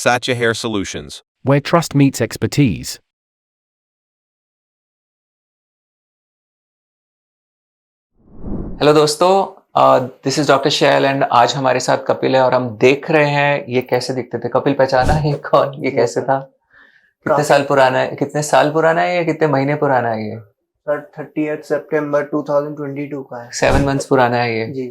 Satya Hair Solutions, where trust meets expertise. Hello दोस्तों, this is doctor Shail and आज हमारे साथ कपिल है और हम देख रहे हैं ये कैसे दिखते थे। कपिल पहचाना है कौन, ये कैसे था, कितने साल पुराना है, कितने साल पुराना है या कितने महीने पुराना है ये? सर 30 सितंबर 2022 का है। 7 मंथ्स पुराना है ये जी।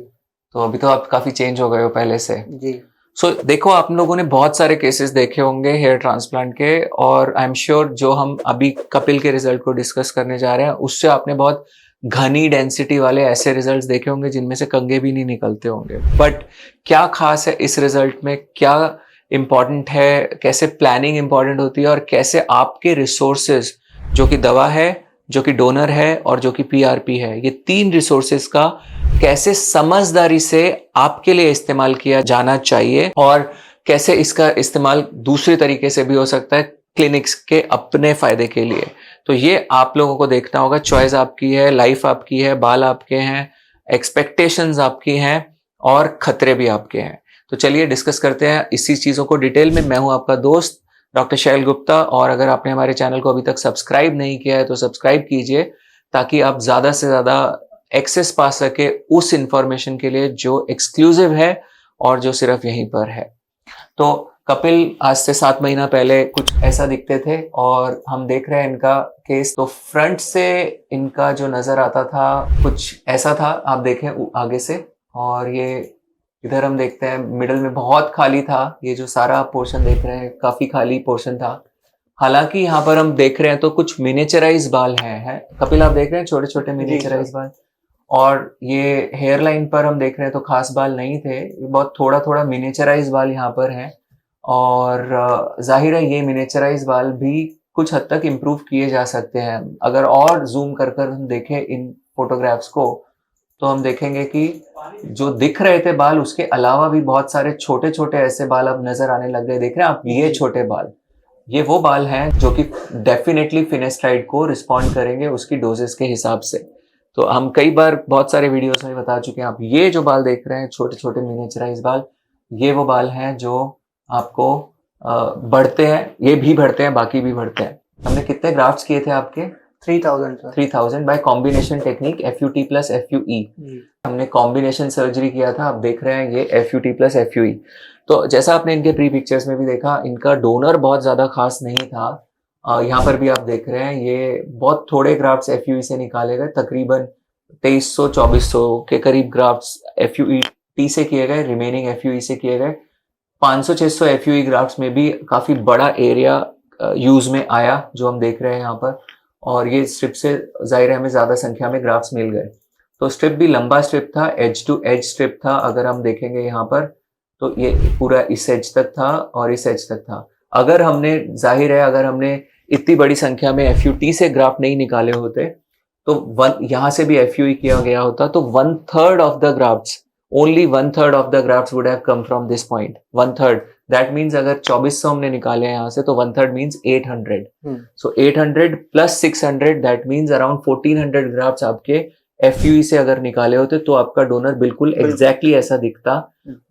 तो अभी तो आप काफी चेंज हो गए हो पहले से। जी। देखो, आप लोगों ने बहुत सारे केसेस देखे होंगे हेयर ट्रांसप्लांट के, और आई एम श्योर जो हम अभी कपिल के रिजल्ट को डिस्कस करने जा रहे हैं उससे आपने बहुत घनी डेंसिटी वाले ऐसे रिजल्ट्स देखे होंगे जिनमें से कंघे भी नहीं निकलते होंगे। बट क्या खास है इस रिजल्ट में, क्या इंपॉर्टेंट है, कैसे प्लानिंग इंपॉर्टेंट होती है और कैसे आपके रिसोर्सेज जो कि दवा है, जो कि डोनर है और जो कि पीआरपी है, ये 3 रिसोर्सेज का कैसे समझदारी से आपके लिए इस्तेमाल किया जाना चाहिए और कैसे इसका इस्तेमाल दूसरे तरीके से भी हो सकता है क्लिनिक्स के अपने फायदे के लिए। तो ये आप लोगों को देखना होगा। चॉइस आपकी है, लाइफ आपकी है, बाल आपके हैं, एक्सपेक्टेशंस आपकी हैं और खतरे भी आपके हैं। तो चलिए डिस्कस करते हैं इसी चीजों को डिटेल में। मैं हूं आपका दोस्त डॉक्टर शैल गुप्ता, और अगर आपने हमारे चैनल को अभी तक सब्सक्राइब नहीं किया है तो सब्सक्राइब कीजिए ताकि आप ज्यादा से ज्यादा एक्सेस पा सके उस इंफॉर्मेशन के लिए जो एक्सक्लूसिव है और जो सिर्फ यहीं पर है। तो कपिल आज से 7 महीना पहले कुछ ऐसा दिखते थे और हम देख रहे हैं इनका केस। तो फ्रंट से इनका जो नजर आता था कुछ ऐसा था, आप देखें आगे से, और ये इधर हम देखते हैं मिडल में बहुत खाली था। ये जो सारा पोर्शन देख रहे हैं काफी खाली पोर्शन था। हालांकि यहाँ पर हम देख रहे हैं तो कुछ मिनिचराइज बाल हैं। कपिल आप देख रहे हैं छोटे छोटे मिनिचराइज बाल, और ये हेयर लाइन पर हम देख रहे हैं तो खास बाल नहीं थे, बहुत थोड़ा थोड़ा मिनिचराइज बाल यहाँ पर हैं। और जाहिर है ये मिनिचराइज बाल भी कुछ हद तक इम्प्रूव किए जा सकते हैं। अगर और जूम कर हम देखें इन फोटोग्राफ्स को तो हम देखेंगे कि जो दिख रहे थे बाल उसके अलावा भी बहुत सारे छोटे छोटे ऐसे बाल अब नजर आने लग गए। देख रहे हैं आप ये छोटे बाल, ये वो बाल हैं जो कि डेफिनेटली फिनेस्ट्राइड को रिस्पॉन्ड करेंगे उसकी डोजेस के हिसाब से। तो हम कई बार बहुत सारे वीडियोस में बता चुके हैं। आप ये जो बाल देख रहे हैं छोटे छोटे मिनिचराइज बाल, ये वो बाल हैं जो आपको बढ़ते हैं, ये भी बढ़ते हैं, बाकी भी बढ़ते हैं। हमने कितने ग्राफ्ट्स किए थे आपके? 3000 sir. 3000 bye combination technique FUT plus FUE। हमने कॉम्बिनेशन सर्जरी किया था। आप देख रहे हैं ये FUT प्लस FUE। तो जैसा आपने इनके प्री पिक्चर्स में भी देखा, इनका डोनर बहुत ज्यादा खास नहीं था। यहाँ पर भी आप देख रहे हैं ये बहुत थोड़े ग्राफ्ट्स FUE से निकाले गए, तकरीबन 2300-2400 के करीब ग्राफ्ट्स FUT से किए गए, रिमेनिंग FUE से किए गए। 500-600 FUE ग्राफ्ट्स में भी काफी बड़ा एरिया यूज में आया जो हम देख रहे हैं यहाँ पर, और ये स्ट्रिप से जाहिर है हमें ज्यादा संख्या में ग्राफ्ट्स मिल गए। तो स्ट्रिप भी लंबा स्ट्रिप था, एज टू एज स्ट्रिप था। अगर हम देखेंगे यहाँ पर तो ये पूरा इस एज तक था और इस एज तक था। अगर हमने, जाहिर है अगर हमने इतनी बड़ी संख्या में FUT से ग्राफ्ट नहीं निकाले होते तो यहाँ से भी FUE किया गया होता तो 1/3 of the grafts, only 1/3 of the grafts would have come from this point. 1/3. That means अगर 2400 हमने निकाले हैं यहाँ से तो 1/3 means 800. So 800 plus 600 that means around 1400 grafts आपके FUE से अगर निकाले होते तो आपका डोनर बिल्कुल एग्जैक्टली ऐसा दिखता,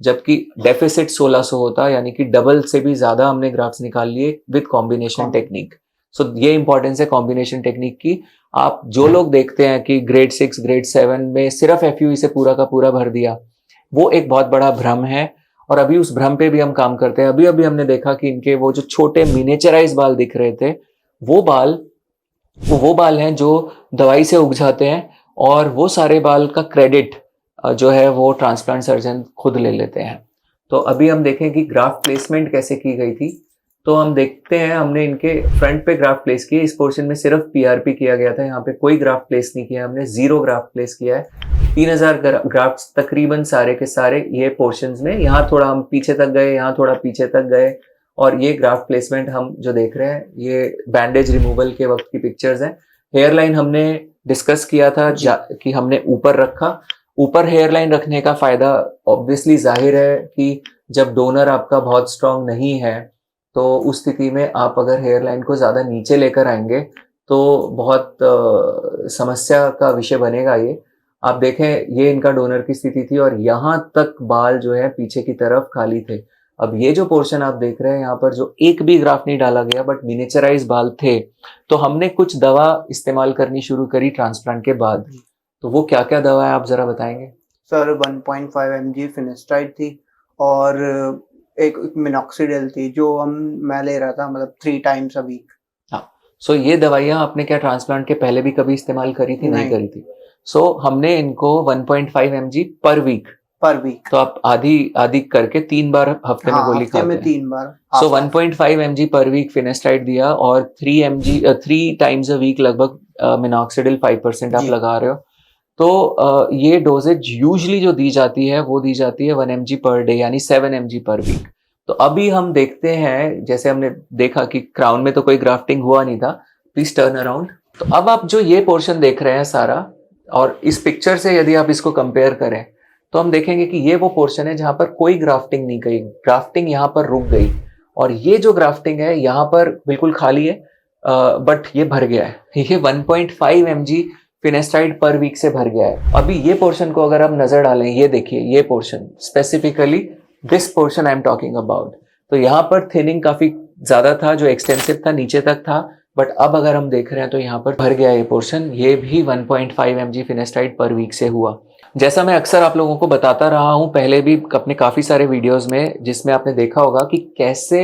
जबकि डेफिसिट 1600 होता, यानी कि डबल से भी ज्यादा हमने ग्राफ्ट्स निकाल लिए विद कॉम्बिनेशन टेक्निक। सो ये इंपॉर्टेंस है कॉम्बिनेशन टेक्निक की। आप जो लोग देखते हैं कि ग्रेड 6 ग्रेड 7 में सिर्फ FUE से पूरा का पूरा भर दिया, वो एक बहुत बड़ा भ्रम है और अभी उस भ्रम पे भी हम काम करते हैं। अभी अभी हमने देखा कि इनके वो जो छोटे मिनिएचराइज बाल दिख रहे थे वो बाल हैं जो दवाई से उग जाते हैं, और वो सारे बाल का क्रेडिट जो है वो ट्रांसप्लांट सर्जन खुद ले लेते हैं। तो अभी हम देखें कि ग्राफ्ट प्लेसमेंट कैसे की गई थी। तो हम देखते हैं हमने इनके फ्रंट पे ग्राफ्ट प्लेस किए। इस पोर्शन में सिर्फ PRP किया गया था, यहाँ पे कोई ग्राफ्ट प्लेस नहीं किया हमने, 0 ग्राफ्ट प्लेस किया है। 3000 ग्राफ्ट्स तकरीबन सारे के सारे ये पोर्शंस में, यहाँ थोड़ा हम पीछे तक गए, यहाँ थोड़ा पीछे तक गए, और ये ग्राफ्ट प्लेसमेंट हम जो देख रहे हैं ये बैंडेज रिमूवल के वक्त की पिक्चर्स हैं। हेयर लाइन हमने डिस्कस किया था कि हमने ऊपर रखा। ऊपर हेयर लाइन रखने का फायदा ऑब्वियसली जाहिर है कि जब डोनर आपका बहुत स्ट्रांग नहीं है तो उस स्थिति में आप अगर हेयर लाइन को ज्यादा नीचे लेकर आएंगे तो बहुत समस्या का विषय बनेगा ये। आप देखें ये इनका डोनर की स्थिति थी और यहाँ तक बाल जो है पीछे की तरफ खाली थे। अब ये जो पोर्शन आप देख रहे हैं यहाँ पर, जो एक भी ग्राफ्ट नहीं डाला गया बट मिनिचराइज बाल थे, तो हमने कुछ दवा इस्तेमाल करनी शुरू करी ट्रांसप्लांट के बाद। तो वो क्या क्या दवा है आप जरा बताएंगे? सर 1.5 mg फिनेस्ट्राइड थी और एक मिनॉक्सिडिल थी जो मैं ले रहा था, मतलब 3 times a week। हाँ, सो ये दवाइयाँ आपने क्या ट्रांसप्लांट के पहले भी कभी इस्तेमाल करी थी? नहीं करी थी। सो हमने इनको 1.5 mg पर वीक तो आप आधी आधी करके 3 बार हफ्ते में गोली खाते हैं। 3 बार। सो 1.5 mg पर वीक फिनेस्ट्राइड दिया और 3 टाइम्स अ वीक लगभग मिनॉक्सिडिल 5% आप लगा रहे हो। तो ये डोजेज यूजली जो दी जाती है वो दी जाती है 1 mg पर डे, यानी 7 mg पर वीक। तो अभी हम देखते हैं, जैसे हमने देखा कि क्राउन में तो कोई ग्राफ्टिंग हुआ नहीं था। Please turn around. तो अब आप जो ये पोर्शन देख रहे हैं सारा, और इस पिक्चर से यदि आप इसको कंपेयर करें तो हम देखेंगे कि ये वो पोर्शन है जहां पर कोई ग्राफ्टिंग नहीं गई, ग्राफ्टिंग यहाँ पर रुक गई। और ये जो ग्राफ्टिंग है यहाँ पर बिल्कुल खाली है, बट ये भर गया है। ये 1.5 mg फिनेस्ट्राइड पर वीक से भर गया है। अभी ये पोर्शन को अगर आप नजर डालें, ये देखिए, ये portion specifically this portion I am talking about. तो यहाँ पर थिनिंग काफी ज्यादा था, जो एक्सटेंसिव था, नीचे तक था, बट अब अगर हम देख रहे हैं तो यहाँ पर भर गया ये पोर्शन। ये भी 1.5 mg फिनेस्ट्राइड पर वीक से हुआ। जैसा मैं अक्सर आप लोगों को बताता रहा हूं पहले भी अपने काफी सारे वीडियोस में, जिसमें आपने देखा होगा कि कैसे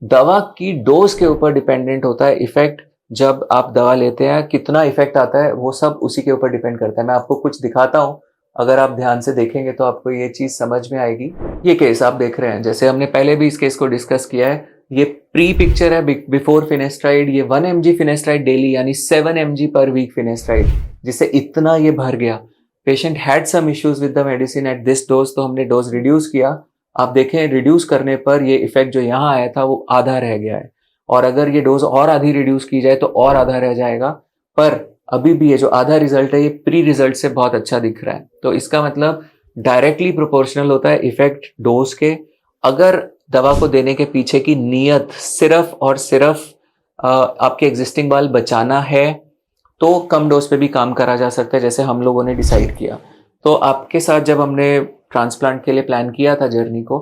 दवा की डोज के ऊपर डिपेंडेंट होता है इफेक्ट। जब आप दवा लेते हैं कितना इफेक्ट आता है वो सब उसी के ऊपर डिपेंड करता है। मैं आपको कुछ दिखाता हूं, अगर आप ध्यान से देखेंगे तो आपको ये चीज समझ में आएगी। ये केस आप देख रहे हैं, जैसे हमने पहले भी इस केस को डिस्कस किया है, ये प्री पिक्चर है बिफोर फिनेस्ट्राइड। ये 1 mg फिनेस्ट्राइड डेली यानी 7 mg पर वीक फिनेस्ट्राइड, जिससे इतना ये भर गया। Patient had some issues with the medicine at this dose, तो हमने डोज रिड्यूस किया। आप देखें रिड्यूस करने पर ये इफेक्ट जो यहाँ आया था वो आधा रह गया है, और अगर ये डोज और आधी रिड्यूस की जाए तो और आधा रह जाएगा। पर अभी भी ये जो आधा रिजल्ट है ये प्री रिजल्ट से बहुत अच्छा दिख रहा है। तो इसका मतलब डायरेक्टली प्रोपोर्शनल होता है इफेक्ट डोज के। अगर दवा को देने के पीछे की नीयत सिर्फ और सिर्फ आपके एग्जिस्टिंग बाल बचाना है तो कम डोज पे भी काम करा जा सकता है, जैसे हम लोगों ने डिसाइड किया। तो आपके साथ जब हमने ट्रांसप्लांट के लिए प्लान किया था जर्नी को,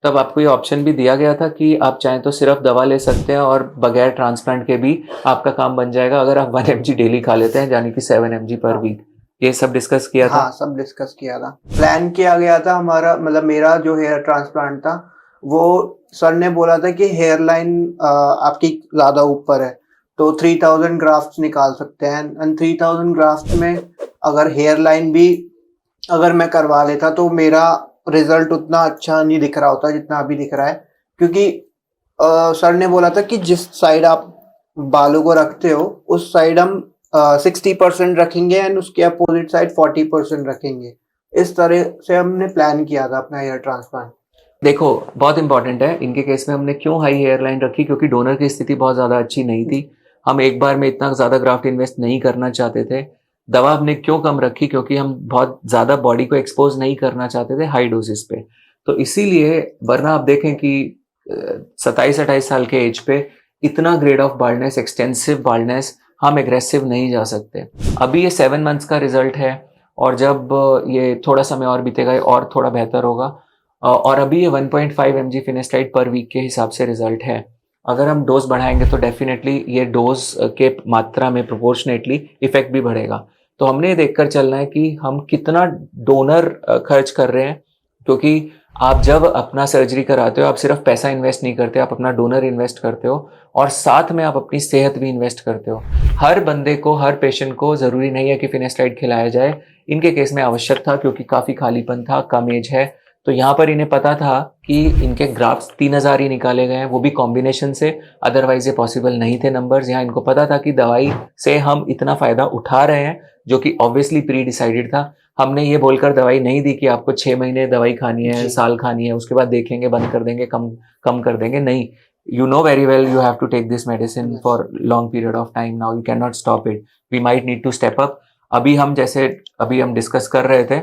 तब आपको ये ऑप्शन भी दिया गया था कि आप चाहें तो सिर्फ दवा ले सकते हैं और बगैर ट्रांसप्लांट के भी आपका काम बन जाएगा अगर आप 1 mg डेली खा लेते हैं, यानी कि 7 mg पर वीक। ये सब डिस्कस किया था। हाँ, सब डिस्कस किया था, प्लान किया गया था हमारा। मतलब मेरा जो हेयर ट्रांसप्लांट था वो सर ने बोला था कि हेयर लाइन आपकी ज्यादा ऊपर है तो 3000 ग्राफ्ट्स निकाल सकते हैं। एंड 3000 ग्राफ्ट्स में अगर हेयर लाइन भी अगर मैं करवा लेता तो मेरा रिजल्ट उतना अच्छा नहीं दिख रहा होता जितना अभी दिख रहा है, क्योंकि सर ने बोला था कि जिस साइड आप बालों को रखते हो उस साइड हम 60% रखेंगे एंड उसके अपोजिट साइड 40% रखेंगे। इस तरह से हमने प्लान किया था अपना हेयर ट्रांसप्लांट। देखो बहुत इंपॉर्टेंट है, इनके केस में हमने क्यों हाई हेयर लाइन रखी, क्योंकि डोनर की स्थिति बहुत ज्यादा अच्छी नहीं थी। हम एक बार में इतना ज्यादा ग्राफ्ट इन्वेस्ट नहीं करना चाहते थे। दवा हमने क्यों कम रखी, क्योंकि हम बहुत ज्यादा बॉडी को एक्सपोज नहीं करना चाहते थे हाई डोजेस पे। तो इसीलिए, वरना आप देखें कि 27-28 साल के एज पे इतना grade of baldness, extensive baldness, हम एग्रेसिव नहीं जा सकते। अभी ये 7 मंथ्स का रिजल्ट है, और जब ये थोड़ा समय और बीतेगा और थोड़ा बेहतर होगा। और अभी ये 1.5 mg फिनेस्ट्राइड पर वीक के हिसाब से रिजल्ट है। अगर हम डोज बढ़ाएंगे तो डेफिनेटली ये डोज के मात्रा में प्रोपोर्शनेटली इफेक्ट भी बढ़ेगा। तो हमने ये देखकर चलना है कि हम कितना डोनर खर्च कर रहे हैं, क्योंकि आप जब अपना सर्जरी कराते हो आप सिर्फ पैसा इन्वेस्ट नहीं करते, आप अपना डोनर इन्वेस्ट करते हो और साथ में आप अपनी सेहत भी इन्वेस्ट करते हो। हर बंदे को, हर पेशेंट को जरूरी नहीं है कि फिनेस्ट्राइड खिलाया जाए। इनके केस में आवश्यक था क्योंकि काफी खालीपन था, कम एज है, तो यहाँ पर इन्हें पता था कि इनके ग्राफ्स 3000 ही निकाले गए हैं, वो भी कॉम्बिनेशन से, अदरवाइज ये पॉसिबल नहीं थे नंबर्स। यहाँ इनको पता था कि दवाई से हम इतना फायदा उठा रहे हैं, जो कि ऑब्वियसली प्री डिसाइडेड था। हमने ये बोलकर दवाई नहीं दी कि आपको 6 महीने दवाई खानी है, साल खानी है, उसके बाद देखेंगे, बंद कर देंगे, कम कर देंगे। नहीं, you know very well you have to take this medicine for long period of time now, you cannot stop it, we might need to step up। अभी हम डिस्कस कर रहे थे,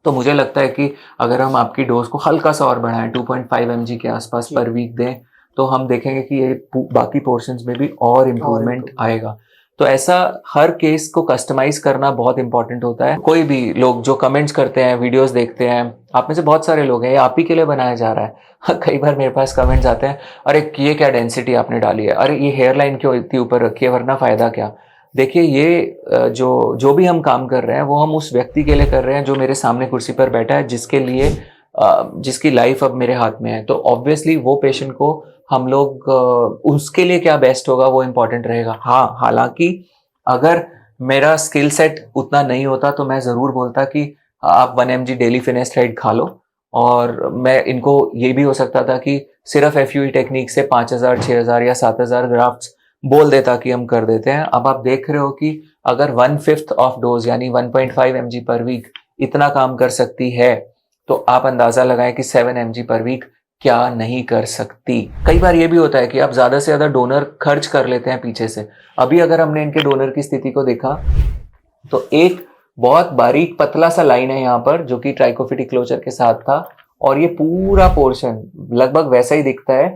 तो मुझे लगता है कि अगर हम आपकी डोज को हल्का सा और बढ़ाएं, 2.5 mg के आसपास पर वीक दें, तो हम देखेंगे कि ये बाकी पोर्शंस में भी और इम्प्रूवमेंट आएगा। तो ऐसा हर केस को कस्टमाइज करना बहुत इंपॉर्टेंट होता है। कोई भी लोग जो कमेंट्स करते हैं, वीडियोस देखते हैं, आप में से बहुत सारे लोग हैं, ये आप ही के लिए बनाया जा रहा है। कई बार मेरे पास कमेंट्स आते हैं, अरे ये क्या डेंसिटी आपने डाली है, अरे ये हेयर लाइन क्यों इतनी ऊपर रखी है, वरना फायदा क्या। देखिए, ये जो भी हम काम कर रहे हैं वो हम उस व्यक्ति के लिए कर रहे हैं जो मेरे सामने कुर्सी पर बैठा है, जिसके लिए जिसकी लाइफ अब मेरे हाथ में है। तो ऑब्वियसली वो पेशेंट को हम लोग उसके लिए क्या बेस्ट होगा वो इम्पोर्टेंट रहेगा। हाँ, हालांकि अगर मेरा स्किल सेट उतना नहीं होता तो मैं ज़रूर बोलता कि आप 1 mg डेली फिनेस्ट्राइड खा लो, और मैं इनको ये भी हो सकता था कि सिर्फ FUE टेक्निक से 5000, 6000 या 7000 ग्राफ्ट्स बोल देता कि हम कर देते हैं। अब आप देख रहे हो कि अगर 1/5 ऑफ डोज यानी 1.5 mg पर वीक इतना काम कर सकती है, तो आप अंदाजा लगाएं कि 7 mg पर वीक क्या नहीं कर सकती। कई बार ये भी होता है कि आप ज्यादा से ज्यादा डोनर खर्च कर लेते हैं पीछे से। अभी अगर हमने इनके डोनर की स्थिति को देखा तो एक बहुत बारीक पतला सा लाइन है यहाँ पर जो कि ट्राइकोफिटिक क्लोजर के साथ था, और ये पूरा पोर्शन लगभग वैसा ही दिखता है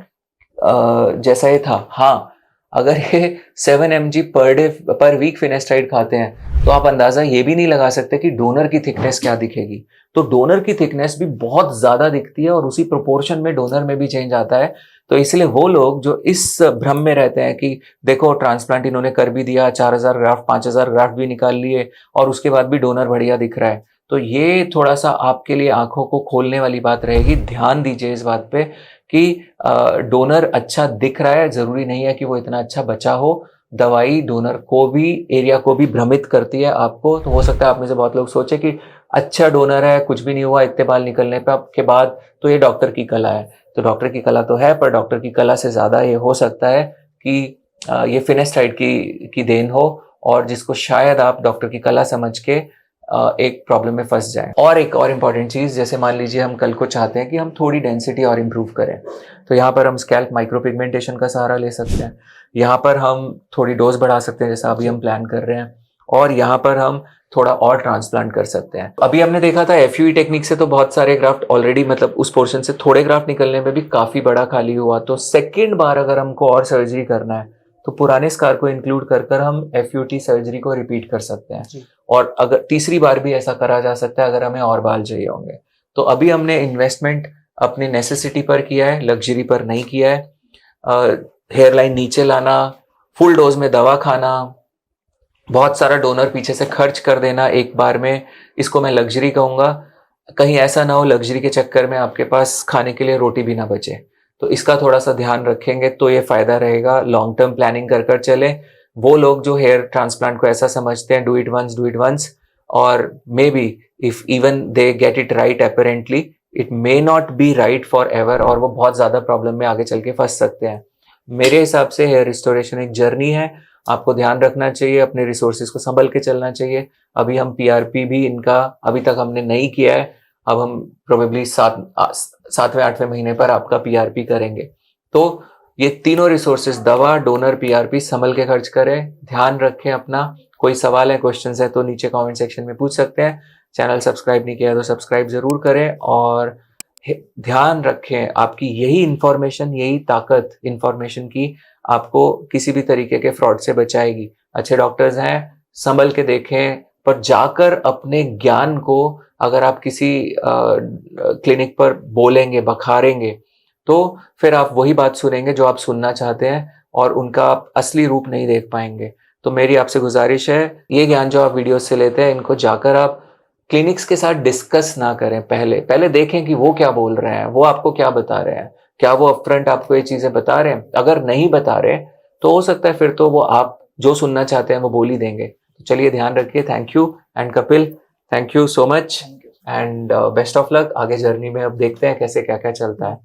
जैसा ये था। हाँ, अगर ये 7 mg पर डे पर वीक फिनेस्ट्राइड खाते हैं तो आप अंदाजा ये भी नहीं लगा सकते कि डोनर की थिकनेस क्या दिखेगी। तो डोनर की थिकनेस भी बहुत ज्यादा दिखती है और उसी प्रोपोर्शन में डोनर में भी चेंज आता है। तो इसलिए वो लोग जो इस भ्रम में रहते हैं कि देखो ट्रांसप्लांट इन्होंने कर भी दिया, 4000 ग्राफ्ट 5000 ग्राफ्ट भी निकाल लिए और उसके बाद भी डोनर बढ़िया दिख रहा है, तो ये थोड़ा सा आपके लिए आंखों को खोलने वाली बात रहेगी। ध्यान दीजिए इस बात पे कि डोनर अच्छा दिख रहा है, जरूरी नहीं है कि वो इतना अच्छा बचा हो। दवाई डोनर को भी, एरिया को भी भ्रमित करती है आपको। तो हो सकता है आप में से बहुत लोग सोचे कि अच्छा डोनर है, कुछ भी नहीं हुआ इतने बाल निकलने के बाद, तो ये डॉक्टर की कला है। तो डॉक्टर की कला तो है, पर डॉक्टर की कला से ज्यादा ये हो सकता है कि ये फिनेस्ट्राइड की देन हो, और जिसको शायद आप डॉक्टर की कला समझ के एक प्रॉब्लम में फंस जाए। और एक और इम्पॉर्टेंट चीज, जैसे मान लीजिए हम कल को चाहते हैं कि हम थोड़ी डेंसिटी और इम्प्रूव करें, तो यहाँ पर हम स्कैल्प माइक्रोपिगमेंटेशन का सहारा ले सकते हैं। यहाँ पर हम थोड़ी डोज बढ़ा सकते हैं जैसा अभी हम प्लान कर रहे हैं, और यहाँ पर हम थोड़ा और ट्रांसप्लांट कर सकते हैं। अभी हमने देखा था FUE टेक्निक से तो बहुत सारे ग्राफ्ट ऑलरेडी, मतलब उस पोर्शन से थोड़े ग्राफ्ट निकलने में भी काफी बड़ा खाली हुआ। तो सेकेंड बार अगर हमको और सर्जरी करना है तो पुराने स्कार को इंक्लूड कर हम FUT सर्जरी को रिपीट कर सकते हैं, और अगर तीसरी बार भी ऐसा करा जा सकता है अगर हमें और बाल चाहिए होंगे। तो अभी हमने इन्वेस्टमेंट अपनी नेसेसिटी पर किया है, लग्जरी पर नहीं किया है। हेयर लाइन नीचे लाना, फुल डोज में दवा खाना, बहुत सारा डोनर पीछे से खर्च कर देना एक बार में, इसको मैं लग्जरी कहूंगा। कहीं ऐसा ना हो लग्जरी के चक्कर में आपके पास खाने के लिए रोटी भी ना बचे। तो इसका थोड़ा सा ध्यान रखेंगे तो ये फायदा रहेगा। लॉन्ग टर्म प्लानिंग कर चले। वो लोग जो हेयर ट्रांसप्लांट को ऐसा समझते हैं, डू इट वंस, और may be if even they get it right apparently, it may not be right for ever, और वो बहुत ज्यादा प्रॉब्लम में आगे चल के फंस सकते हैं। मेरे हिसाब से हेयर रिस्टोरेशन एक जर्नी है, आपको ध्यान रखना चाहिए, अपने रिसोर्सेज को संभल के चलना चाहिए। अभी हम PRP भी इनका अभी तक हमने नहीं किया है, अब हम प्रोबेबली 7वें 8वें महीने पर आपका PRP करेंगे। तो ये तीनों रिसोर्सेज, दवा, डोनर, PRP, संभल के खर्च करें, ध्यान रखें अपना। कोई सवाल है, क्वेश्चंस है तो नीचे कमेंट सेक्शन में पूछ सकते हैं। चैनल सब्सक्राइब नहीं किया तो सब्सक्राइब जरूर करें, और ध्यान रखें आपकी यही इंफॉर्मेशन, यही ताकत इंफॉर्मेशन की आपको किसी भी तरीके के फ्रॉड से बचाएगी। अच्छे डॉक्टर्स हैं, संभल के देखें, पर जाकर अपने ज्ञान को अगर आप किसी क्लिनिक पर बोलेंगे, बखारेंगे, तो फिर आप वही बात सुनेंगे जो आप सुनना चाहते हैं, और उनका आप असली रूप नहीं देख पाएंगे। तो मेरी आपसे गुजारिश है, ये ज्ञान जो आप वीडियो से लेते हैं, इनको जाकर आप क्लिनिक्स के साथ डिस्कस ना करें। पहले देखें कि वो क्या बोल रहे हैं, वो आपको क्या बता रहे हैं, क्या वो अपफ्रंट आपको ये चीजें बता रहे हैं। अगर नहीं बता रहे तो हो सकता है फिर तो वो आप जो सुनना चाहते हैं वो बोल ही देंगे। तो चलिए ध्यान रखिए। Thank you, and Kapil, thank you so much, and best of luck आगे जर्नी में। अब देखते हैं कैसे क्या क्या चलता है।